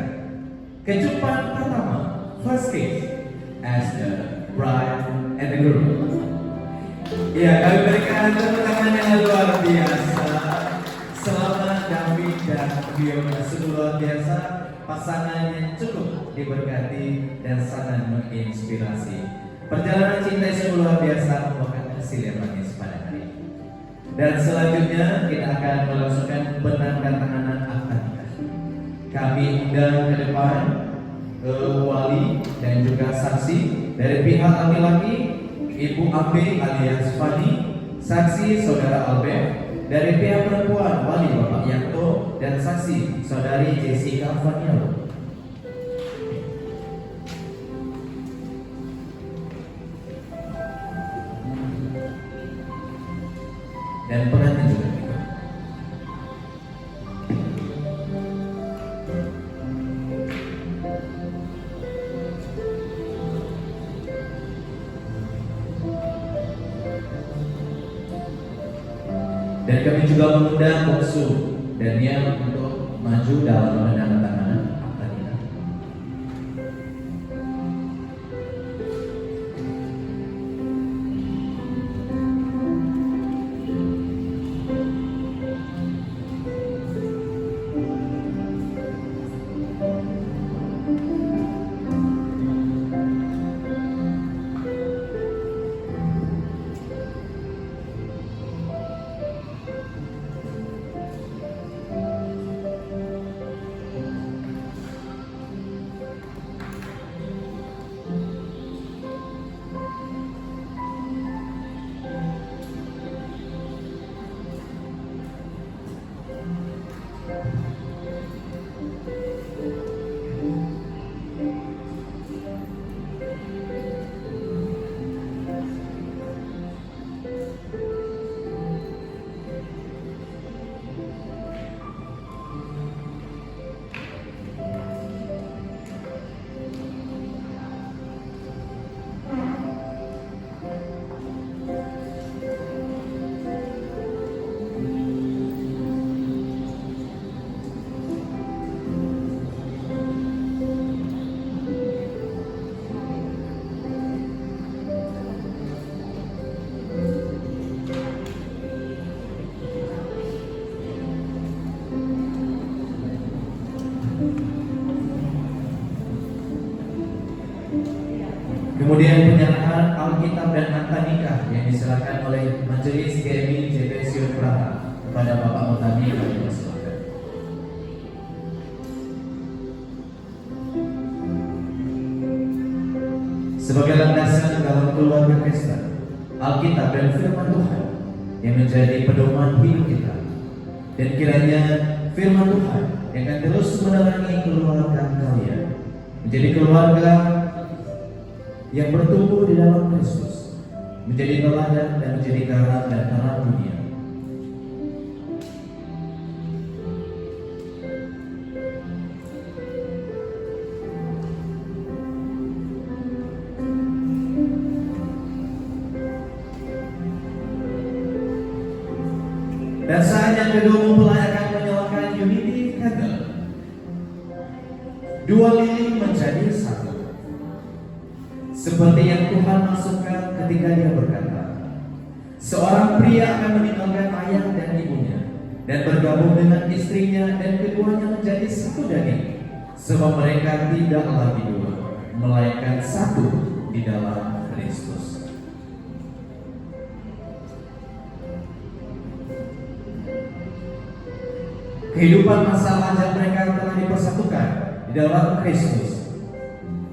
kejumpaan pertama, first kiss as the bride and the groom. Ya, kami berikan tepuk tangan yang luar biasa. Selamat David dan Fiona, sungguh luar biasa. Pasangan yang cukup diberkati dan sangat menginspirasi. Perjalanan cinta yang luar biasa membuahkan hasil yang manis pada hari ini. Dan selanjutnya kita akan melangsungkan penandatanganan akad nikah. Kami undang ke depan wali dan juga saksi dari pihak laki-laki, Ibu Abe alias Fani, saksi Saudara Albert. Dari pihak perempuan, wali Bapak Yanto, dan saksi Saudari Jessica Fanialo. Dan pengantin juga ikut. Dan kami juga mengundang Boksu Daniel untuk maju dalam penandatanganan akad nikah. Kemudian penyerahan Alkitab dan akta nikah yang diserahkan oleh Majelis GMI JPSU Praha kepada Bapak Mutami kami persilakan. Sebagai landasan dalam keluarga Kristen, Alkitab dan firman Tuhan yang menjadi pedoman hidup kita, dan kiranya firman Tuhan yang akan terus menerangi keluarga kalian menjadi keluarga yang bertumbuh di dalam Kristus, menjadi teladan dan menjadi garam dan terang dunia. Dan saat yang kedua mempelai akan menyalakan unity candle. Dua lilin menjadi satu. Seperti yang Tuhan masukkan ketika Dia berkata, seorang pria akan meninggalkan ayah dan ibunya dan bergabung dengan istrinya, dan keduanya menjadi satu daging. Sebab mereka tidak lagi dua, melainkan satu di dalam Kristus. Kehidupan masa lajar mereka telah dipersatukan di dalam Kristus.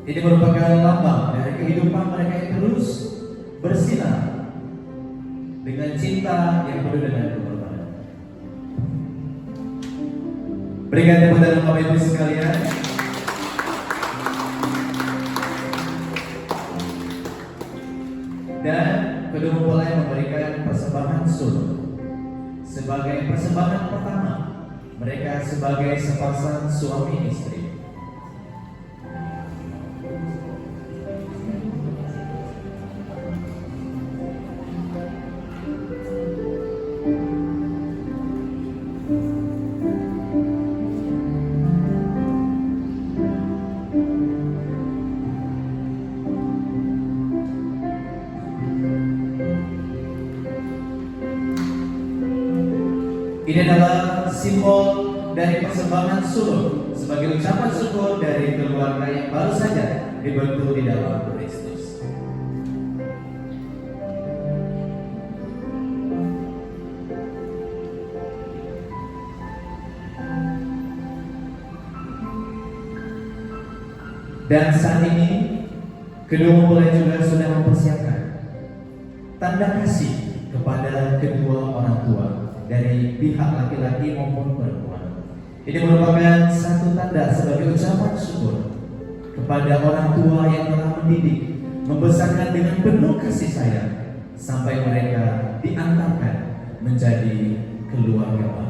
Ini merupakan lambang dari kehidupan mereka yang terus bersinar dengan cinta yang penuh dengan pengorbanan. Berikan tepuk tangan Bapak Ibu sekalian. Dan kedua mempelai memberikan persembahan suluk sebagai persembahan pertama mereka sebagai sepasang suami istri. Ini adalah simbol dari persembahan suluk sebagai ucapan syukur dari keluarga yang baru saja dibentuk di dalam Kristus. Dan saat ini kedua mempelai juga sudah mempersiapkan tanda kasih kepada kedua orang tua dari pihak laki-laki maupun perempuan. Ini merupakan satu tanda sebagai ucapan syukur kepada orang tua yang telah mendidik, membesarkan dengan penuh kasih sayang sampai mereka diantarkan menjadi keluarga baru.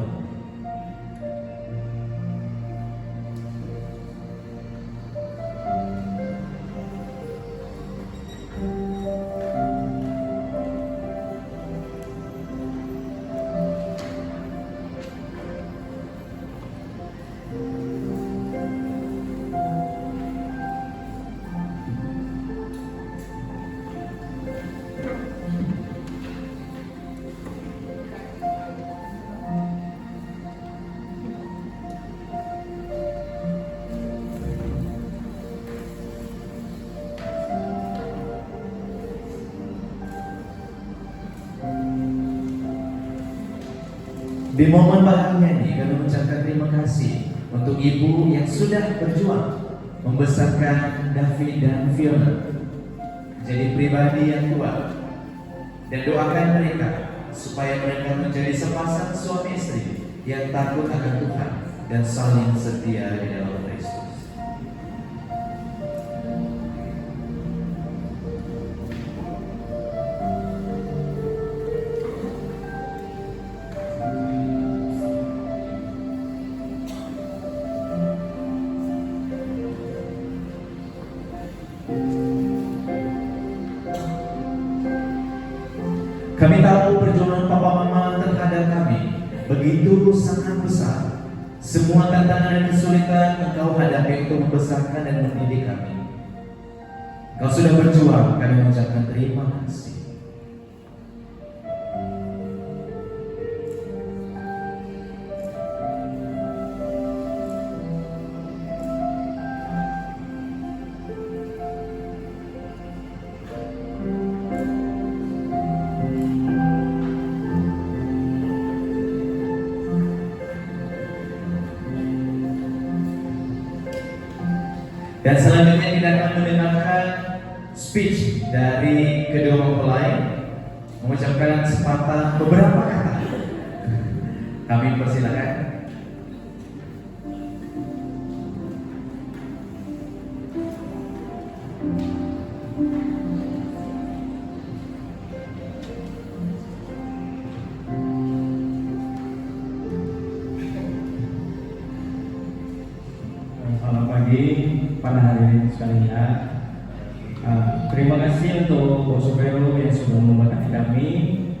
Di momen bahagia ini kami mengucapkan terima kasih untuk ibu yang sudah berjuang membesarkan David dan Fiona menjadi pribadi yang kuat, dan doakan mereka supaya mereka menjadi sepasang suami istri yang takut akan Tuhan dan saling setia di dalam Kristus. Kami tahu perjuangan Papa Mama terhadap kami begitu sangat besar. Semua tantangan dan kesulitan Engkau hadapi untuk membesarkan dan mendidik kami. Engkau sudah berjuang, kami mengucapkan terima kasih. Dan selanjutnya kita akan mendengarkan speech dari kedua mempelai mengucapkan sepatah beberapa kata. Kami persilakan. Selamat pagi para hadirin sekalian. Terima kasih untuk Bosu Vero yang sudah memberkati kami,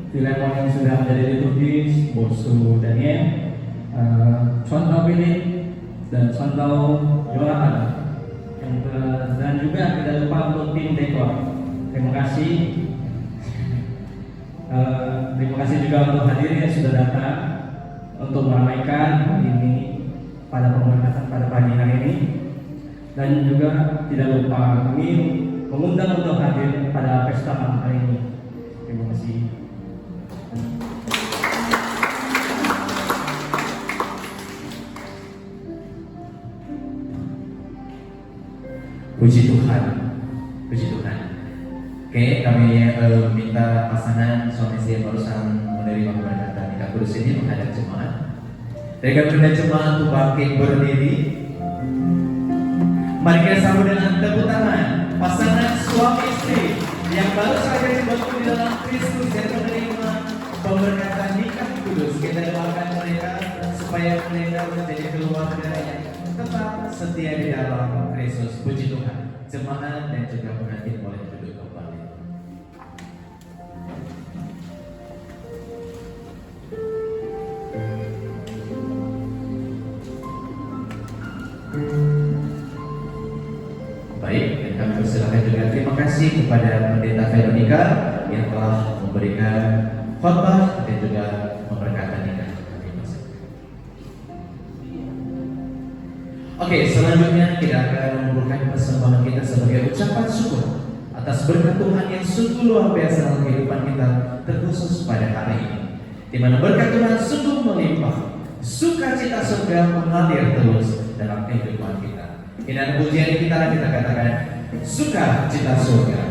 Filemon yang sudah menjadi liturgis, Bosu Daniel, Contoh Philip dan Contoh Yonatan, dan juga tidak lupa untuk tim dekor. Terima kasih. Terima kasih juga untuk hadirin yang sudah datang untuk meramaikan hari ini pada pemberkatan pada pagi hari ini, dan juga tidak lupa kami mengundang untuk hadir pada pesta malam hari ini. Terima kasih. Puji Tuhan, puji Tuhan. Oke, kami minta pasangan suami istri yang barusan menerima pemberkatan nikah kudus ini menghadap jemaat. Rekan bunda jemaat untuk bangkit berdiri. Mari kita sambut dengan tepuk tangan pasangan suami istri yang baru saja dibentuk di dalam Kristus yang menerima pemberkatan nikah kudus. Kita doakan mereka supaya mereka menjadi keluarga yang tetap setia di dalam Kristus. Puji Tuhan. Jemaat dan juga pengantin boleh duduk kembali. Baik, dan kami persilakan juga terima kasih kepada Pendeta Veronica yang telah memberikan khotbah dan juga memberkati nikah. Oke, selanjutnya kita akan mengumpulkan persembahan kita sebagai ucapan syukur atas berkat Tuhan yang sungguh luar biasa dalam kehidupan kita, terkhusus pada hari ini, di mana berkat Tuhan sungguh melimpah, sukacita surga mengalir terus dalam kehidupan kita. Dengan pujian kita katakan sukacita surga.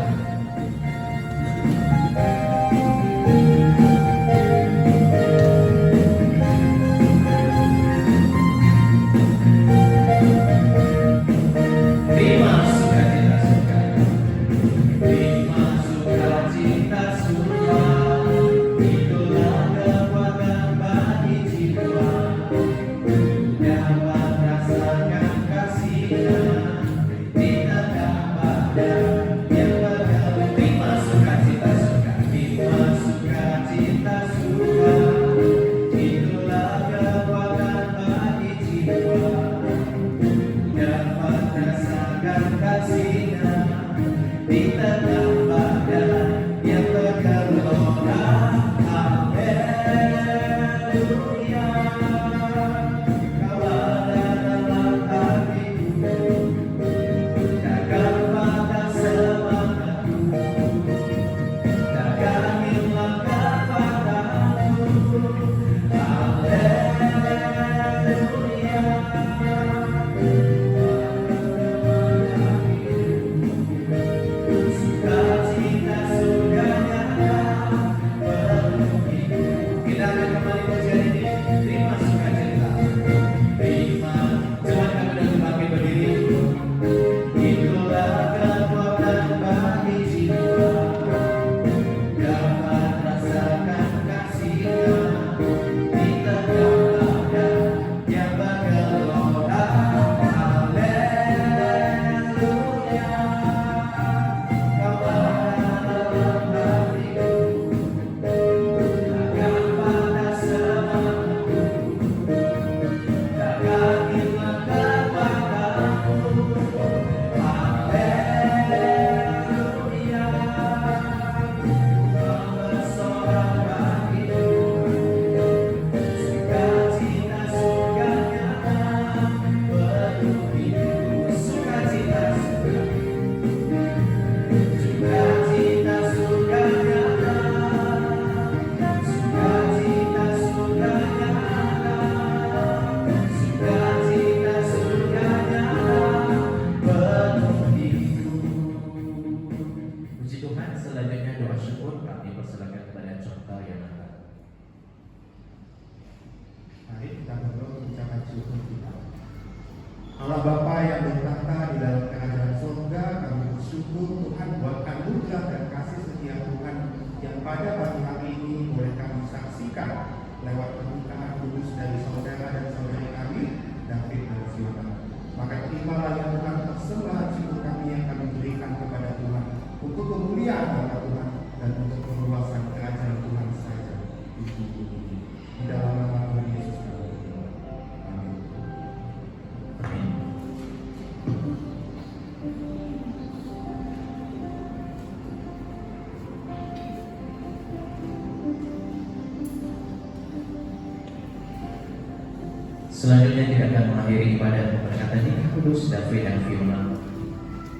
Selanjutnya kita akan mengakhiri ibadah pemberkatan nikah kudus David dan Fiona.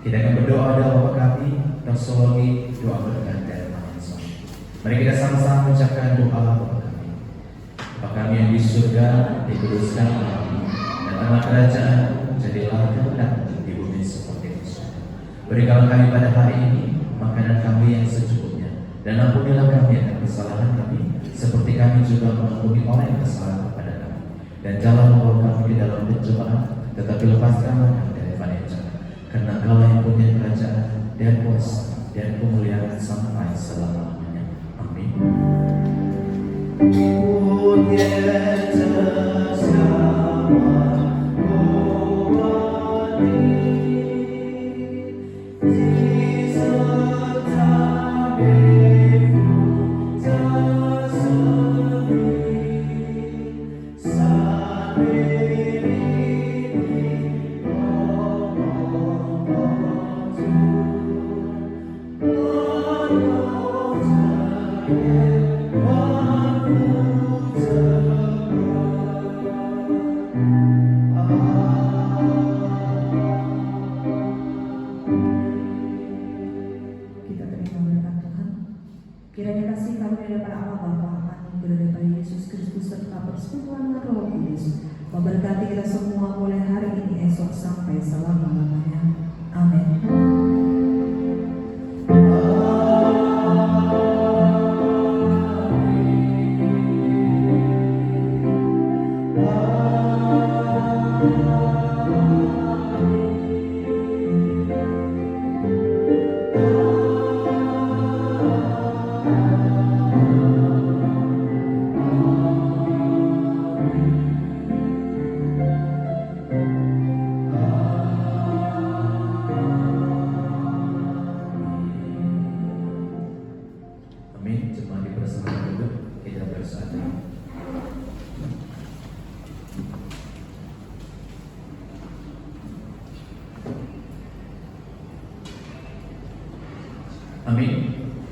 Kita akan berdoa doa kami, doksologi, doa berkat dan pengajian. Mari kita sama-sama mengucapkan doa Bapa kami. Bapa kami yang di surga, dikuduskan namamu, datanglah kerajaan, jadilah kehendakmu di bumi seperti di surga. Berikanlah kami pada hari ini makanan kami yang secukupnya, dan ampunilah kami akan kesalahan kami, seperti kami juga mengampuni orang yang bersalah kepada kami. Dan jangan membawa kami ke dalam pencobaan, tetapi lepaskanlah kami daripada yang jahat. Karena Engkau yang punya kerajaan dan kuasa dan kemuliaan sampai selama-lamanya. Amin. Kita terima berkat Tuhan. Kiranya kasih karunia daripada Allah Bapa, anugerah daripada Yesus Kristus serta persekutuan Roh Kudus memberkati kita semua mulai hari ini, esok sampai selama-lamanya. Amin. Amin. Jemaat dipersilakan duduk, kita bersatu. Amin.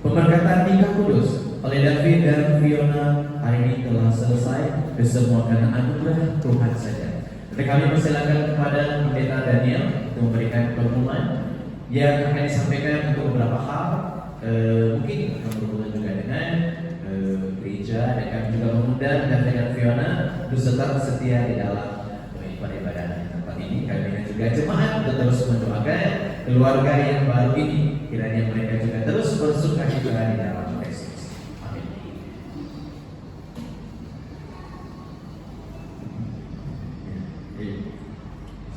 Pemberkatan nikah kudus oleh David dan Fiona hari ini telah selesai. Semua karena anugerah Tuhan saja. Jadi kami persilakan kepada Pendeta Daniel untuk memberikan pengumuman yang akan disampaikan untuk beberapa hal. Mungkin akan berhubungan juga dengan gereja, dan kami juga mengundang David dan Fiona untuk tetap setia di dalam ibadah tempat ini. Kami juga jemaat untuk terus mendoakan keluarga yang baru ini, kiranya mereka juga terus bersukacita di dalam Kristus. Amin.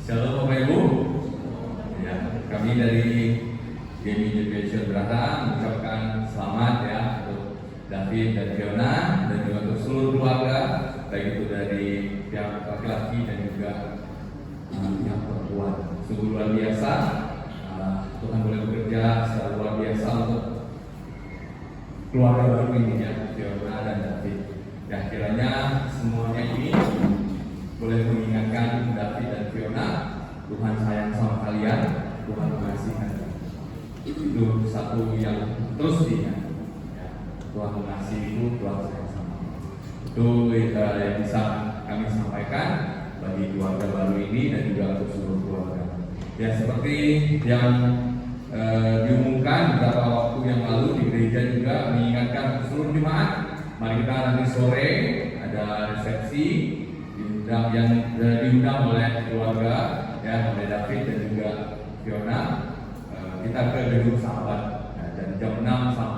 Shalom Bapak Ibu. Ya, kami dari Gaming Education Berata mengucapkan selamat ya untuk David dan Fiona dan juga untuk seluruh keluarga, baik itu dari pihak laki-laki dan juga pihak perempuan. Sungguh luar biasa, Tuhan boleh bekerja secara luar biasa untuk keluarga baru ini ya, Fiona dan David. Ya, kiranya semuanya ini boleh mengingatkan David dan Fiona, Tuhan sayang sama kalian, Tuhan mengasihi kalian. Itu satu yang terus diingat ya. Tuhan mengasihi itu, Tuhan sayang sama. Itu yang bisa kami sampaikan bagi keluarga baru ini dan juga untuk seluruh keluarga. Ya, seperti yang diumumkan beberapa waktu yang lalu di gereja juga mengingatkan seluruh jemaat, mari kita nanti sore ada resepsi diundang oleh keluarga ya, oleh David dan juga Fiona. Kita ke gedung sahabat dan jam 6 sampai